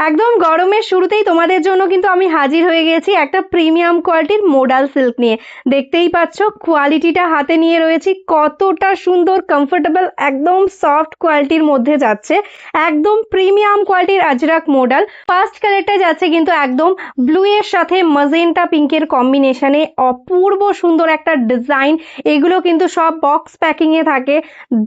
একদম গরমের শুরুতেই তোমাদের জন্য কিন্তু আমি হাজির হয়ে গেছি একটা প্রিমিয়াম কোয়ালিটির মোডাল সিল্ক নিয়ে। দেখতেই পাচ্ছ কোয়ালিটিটা হাতে নিয়ে রয়েছি, কতটা সুন্দর কমফোর্টেবল, একদম সফট কোয়ালিটির মধ্যে যাচ্ছে, একদম প্রিমিয়াম কোয়ালিটির আজরাক মোডাল। ফার্স্ট কালারটা যাচ্ছে কিন্তু একদম ব্লু এর সাথে ম্যাজেন্টা পিঙ্কের কম্বিনেশনে, অপূর্ব সুন্দর একটা ডিজাইন। এগুলো কিন্তু সব বক্স প্যাকিং এ থাকে,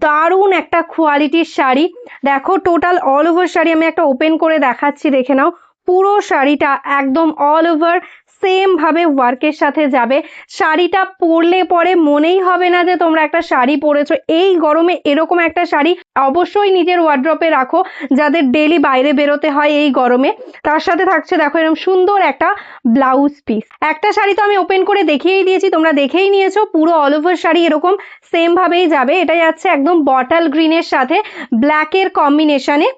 দারুণ একটা কোয়ালিটির শাড়ি। দেখো টোটাল অল ওভার শাড়ি আমি একটা ওপেন করে দেখাচ্ছি, দেখে নাও। পুরো শাড়িটা একদম অল ওভার সেম ভাবে ওয়ার্কের সাথে যাবে। শাড়িটা পরলে পরে মনেই হবে না যে তোমরা একটা শাড়ি পরেছো। এই গরমে এরকম একটা শাড়ি অবশ্যই নিজের ওয়ার্ড্রপে রাখো, যাদের ডেলি বাইরে বেরোতে হয় এই গরমে। তার সাথে থাকছে দেখো এরকম সুন্দর একটা ব্লাউজ পিস। একটা শাড়ি তো আমি ওপেন করে দেখিয়েই দিয়েছি, তোমরা দেখেই নিয়েছো। পুরো অল ওভার শাড়ি এরকম সেম ভাবেই যাবে। এটা যাচ্ছে একদম বটল গ্রিনের সাথে ব্ল্যাকের কম্বিনেশনে,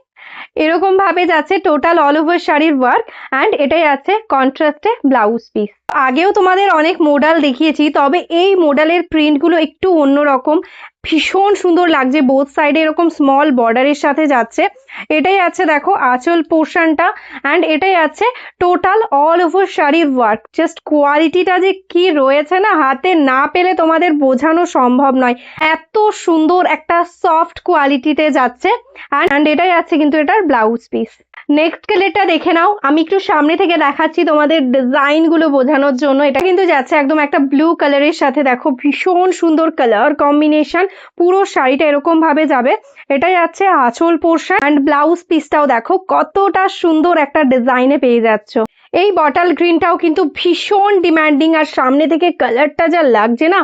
এরকম ভাবে যাচ্ছে টোটাল অল ওভার শাড়ির ওয়ার্ক। অ্যান্ড এটাই আছে কন্ট্রাস্টে ব্লাউজ পিস। আগেও তোমাদের অনেক মোডাল দেখিয়েছি, তবে এই মোডালের প্রিন্টগুলো একটু অন্যরকম, ভীষণ সুন্দর লাগছে। বোথ সাইডে এরকম স্মল বর্ডারের সাথে যাচ্ছে। এটাই আছে দেখো আঁচল পোর্শনটা, অ্যান্ড এটাই আছে টোটাল অল ওভার শাড়ির ওয়ার্ক। জাস্ট কোয়ালিটিটা যে কি রয়েছে না, হাতে না পেলে তোমাদের বোঝানো সম্ভব নয়। এত সুন্দর একটা সফট কোয়ালিটিতে যাচ্ছে। অ্যান্ড এটাই আছে কিন্তু এটার ব্লাউজ পিস। নেক্সট কালারটা দেখে নাও, আমি একটু সামনে থেকে দেখাচ্ছি তোমাদের ডিজাইন গুলো বোঝানোর জন্য। এটা কিন্তু যাচ্ছে একদম একটা ব্লু কালারের সাথে, দেখো ভীষণ সুন্দর কালার কম্বিনেশন। পুরো শাড়িটা এরকম ভাবে যাবে। এটা যাচ্ছে আঁচল পোর্শন, অ্যান্ড ব্লাউজ পিসটাও দেখো কতটা সুন্দর একটা ডিজাইনে পেয়ে যাচ্ছ। এই বটল গ্রিনটাও কিন্তু ভীষণ ডিমান্ডিং, আর সামনে থেকে কালারটা যা লাগছে না,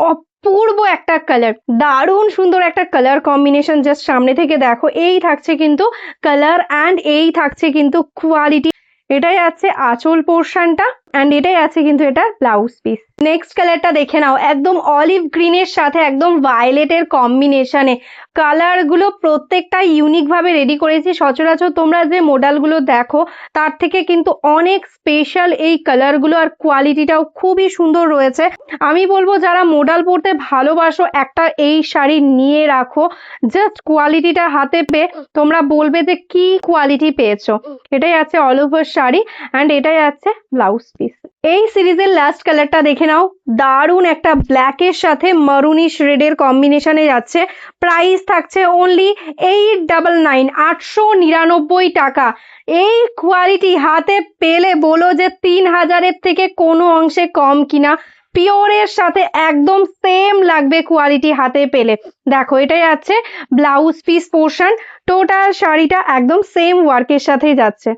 অপূর্ব একটা কালার, দারুণ সুন্দর একটা কালার কম্বিনেশন। জাস্ট সামনে থেকে দেখো, এই থাকছে কিন্তু কালার, অ্যান্ড এই থাকছে কিন্তু কোয়ালিটি। এটাই আছে আঁচল পোর্শনটা, অ্যান্ড এটাই আছে কিন্তু এটা ব্লাউজ পিস। নেক্সট কালারটা দেখে নাও, একদম অলিভ গ্রিনের সাথে একদম ভায়োলেটের কম্বিনেশনে। কালার গুলো প্রত্যেকটা ইউনিক ভাবে রেডি করেছি। সচরাচর তোমরা যে মডেল গুলো দেখো তার থেকে কিন্তু অনেক স্পেশাল এই কালার গুলো, আর কোয়ালিটিটাও খুবই সুন্দর রয়েছে। আমি বলবো যারা মডেল পরতে ভালোবাসো, একটা এই শাড়ি নিয়ে রাখো। জাস্ট কোয়ালিটিটা হাতে পেয়ে তোমরা বলবে যে কি কোয়ালিটি পেয়েছো। এটাই আছে অল ওভার শাড়ি, অ্যান্ড এটাই আছে ব্লাউজ পিস। এই সিরিজের লাস্ট কালারটা দেখে নাও, দারুণ একটা ব্ল্যাকের সাথে মারুনিশ রেডের কম্বিনেশনে যাচ্ছে। প্রাইস থাকছে অনলি 899, 899 টাকা। এই কোয়ালিটি হাতে পেলে বলো যে 3000-এর থেকে কোনো অংশে কম কিনা। পিওরের সাথে একদম সেম লাগবে কোয়ালিটি হাতে পেলে। দেখো এটাই আছে ব্লাউজ পিস পোর্শন, টোটাল শাড়িটা একদম সেম ওয়ার্কের সাথেই যাচ্ছে।